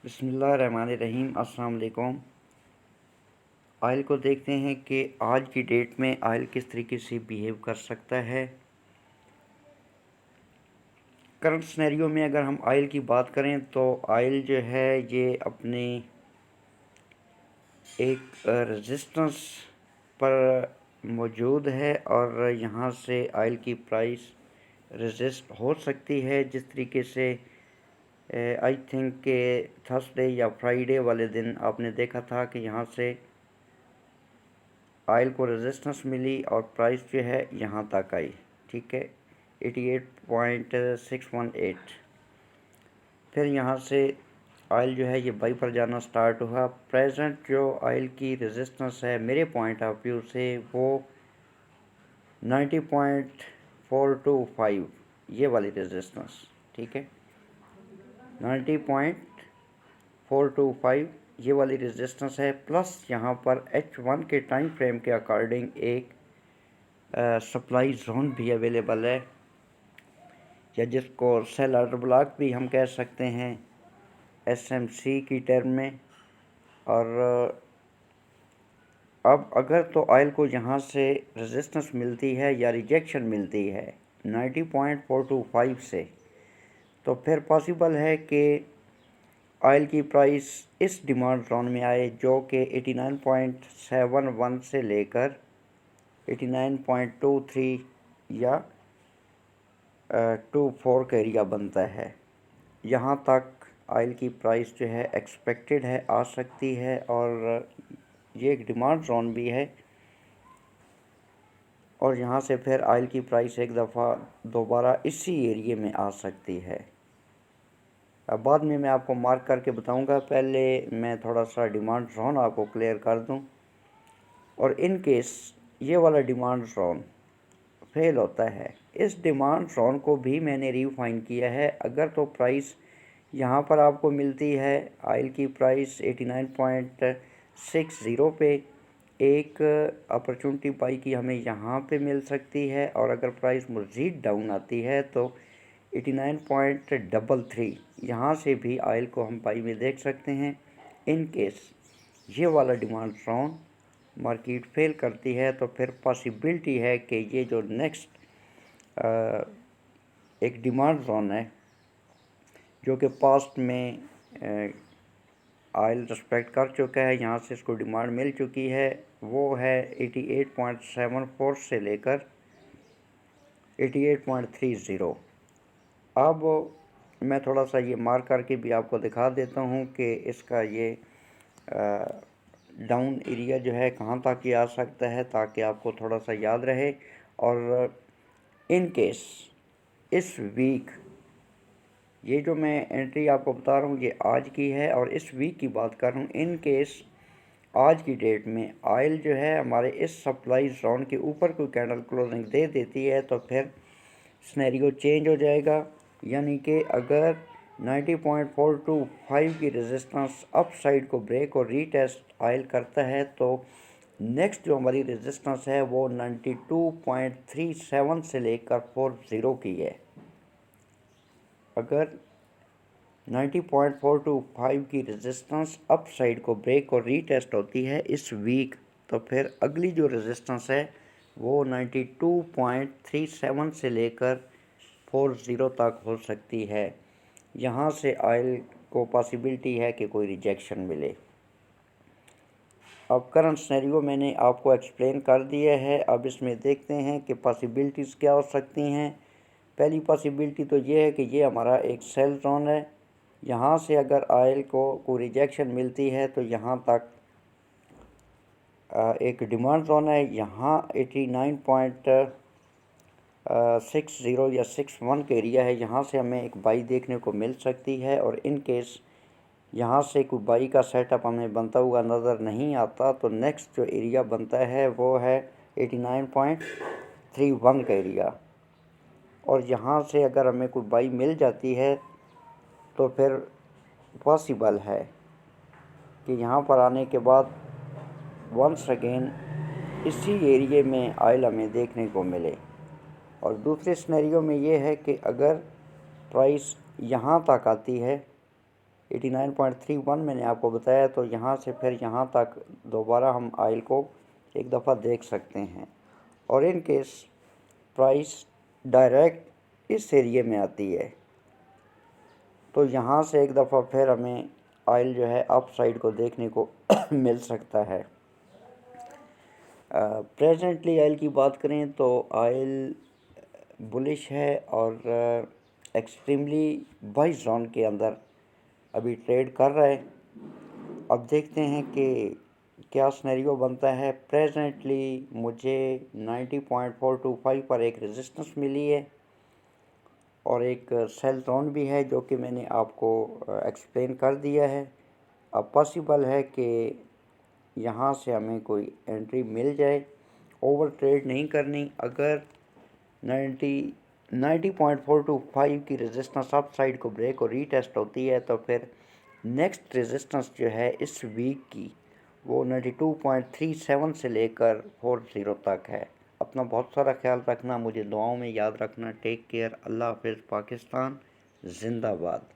बिस्मिल्लाहिर्रहमानिर्रहीम। अस्सलाम वालेकुम। ऑयल को देखते हैं कि आज की डेट में ऑयल किस तरीके से बिहेव कर सकता है। करंट सिनेरियो में अगर हम ऑयल की बात करें तो ऑयल जो है ये अपनी एक रेजिस्टेंस पर मौजूद है और यहाँ से ऑयल की प्राइस रेजिस्ट हो सकती है। जिस तरीके से आई थिंक के थर्सडे या फ्राइडे वाले दिन आपने देखा था कि यहाँ से ऑयल को रेजिस्टेंस मिली और प्राइस जो है यहाँ तक आई, ठीक है, 88.618। फिर यहाँ से ऑयल जो है ये बाई पर जाना स्टार्ट हुआ। प्रेजेंट जो ऑयल की रेजिस्टेंस है मेरे पॉइंट ऑफ व्यू से वो 90.425 ये वाली रेजिस्टेंस, ठीक है, 90.425 ये वाली रेजिस्टेंस है। प्लस यहाँ पर H1 के टाइम फ्रेम के अकॉर्डिंग एक सप्लाई जोन भी अवेलेबल है, या जिसको सेल ऑर्डर ब्लॉक भी हम कह सकते हैं SMC की टर्म में। और अब अगर तो ऑयल को यहाँ से रेजिस्टेंस मिलती है या रिजेक्शन मिलती है 90.425 से, तो फिर पॉसिबल है कि ऑयल की प्राइस इस डिमांड जोन में आए जो कि 89.71 से लेकर 89.23 या 24 का एरिया बनता है। यहाँ तक ऑयल की प्राइस जो है एक्सपेक्टेड है आ सकती है, और ये एक डिमांड जोन भी है। और यहाँ से फिर ऑयल की प्राइस एक दफ़ा दोबारा इसी एरिए में आ सकती है। अब बाद में मैं आपको मार्क करके बताऊंगा, पहले मैं थोड़ा सा डिमांड जोन आपको क्लियर कर दूं। और इन केस ये वाला डिमांड जोन फेल होता है, इस डिमांड जोन को भी मैंने रिफाइन किया है। अगर तो प्राइस यहाँ पर आपको मिलती है, ऑयल की प्राइस 89.60 पे, एक अपॉर्चुनिटी बाई की हमें यहाँ पे मिल सकती है। और अगर प्राइस मज़ीद डाउन आती है तो 89.33 यहाँ से भी ऑयल को हम बाई में देख सकते हैं। इन केस ये वाला डिमांड जोन मार्केट फेल करती है तो फिर पॉसिबिलिटी है कि ये जो नेक्स्ट एक डिमांड जोन है जो कि पास्ट में ऑयल रिस्पेक्ट कर चुका है, यहाँ से इसको डिमांड मिल चुकी है, वो है 88.74 से लेकर 88.30। अब मैं थोड़ा सा ये मार्क करके भी आपको दिखा देता हूँ कि इसका ये डाउन एरिया जो है कहाँ तक ये आ सकता है, ताकि आपको थोड़ा सा याद रहे। और इन केस इस वीक ये जो मैं एंट्री आपको बता रहा हूँ ये आज की है और इस वीक की बात कर रहा हूँ। इन केस आज की डेट में ऑयल जो है हमारे इस सप्लाई जोन के ऊपर कोई कैंडल क्लोजिंग दे देती है तो फिर सिनेरियो चेंज हो जाएगा। यानी कि अगर 90.425 की रेजिस्टेंस अप साइड को ब्रेक और रीटेस्ट ऑयल करता है तो नेक्स्ट जो हमारी रेजिस्टेंस है वो 92.37 से लेकर 40 की है। अगर 90.425 की रेजिस्टेंस अप साइड को ब्रेक और रीटेस्ट होती है इस वीक, तो फिर अगली जो रेजिस्टेंस है वो 92.37 से लेकर 40 तक हो सकती है। यहाँ से ऑयल को पॉसिबिलिटी है कि कोई रिजेक्शन मिले। अब करंट सिनेरियो मैंने आपको एक्सप्लेन कर दिया है। अब इसमें देखते हैं कि पॉसिबिलिटीज़ क्या हो सकती हैं। पहली पॉसिबिलिटी तो ये है कि ये हमारा एक सेल जोन है, यहाँ से अगर ऑयल को कोई रिजेक्शन मिलती है तो यहाँ तक एक डिमांड जोन है, यहाँ 89.60 या 61 का एरिया है, यहाँ से हमें एक बाई देखने को मिल सकती है। और इन केस यहाँ से कोई बाई का सेटअप हमें बनता हुआ नज़र नहीं आता तो नेक्स्ट जो एरिया बनता है वो है 89.31 का एरिया। और यहाँ से अगर हमें कोई बाई मिल जाती है तो फिर पॉसिबल है कि यहाँ पर आने के बाद वंस अगेन इसी एरिए में ऑयल हमें देखने को मिले। और दूसरे सिनेरियो में ये है कि अगर प्राइस यहाँ तक आती है 89.31 मैंने आपको बताया। तो यहाँ से फिर यहाँ तक दोबारा हम ऑयल को एक दफ़ा देख सकते हैं। और इन केस प्राइस डायरेक्ट इस एरिए में आती है तो यहाँ से एक दफ़ा फिर हमें ऑयल जो है अप साइड को देखने को मिल सकता है। प्रेजेंटली ऑयल की बात करें तो ऑयल बुलिश है और एक्सट्रीमली बाई जोन के अंदर अभी ट्रेड कर रहा है। अब देखते हैं कि क्या सिनेरियो बनता है। प्रेजेंटली मुझे 90.425 पर एक रेजिस्टेंस मिली है और एक सेल जोन भी है जो कि मैंने आपको एक्सप्लेन कर दिया है। अब पॉसिबल है कि यहाँ से हमें कोई एंट्री मिल जाए, ओवर ट्रेड नहीं करनी। अगर 90.425 की रेजिस्टेंस अप साइड को ब्रेक और रीटेस्ट होती है तो फिर नेक्स्ट रेजिस्टेंस जो है इस वीक की वो 92.37 से लेकर 40 तक है। अपना बहुत सारा ख्याल रखना, मुझे दुआओं में याद रखना। Take care. अल्लाह हाफ़िज़। पाकिस्तान जिंदाबाद।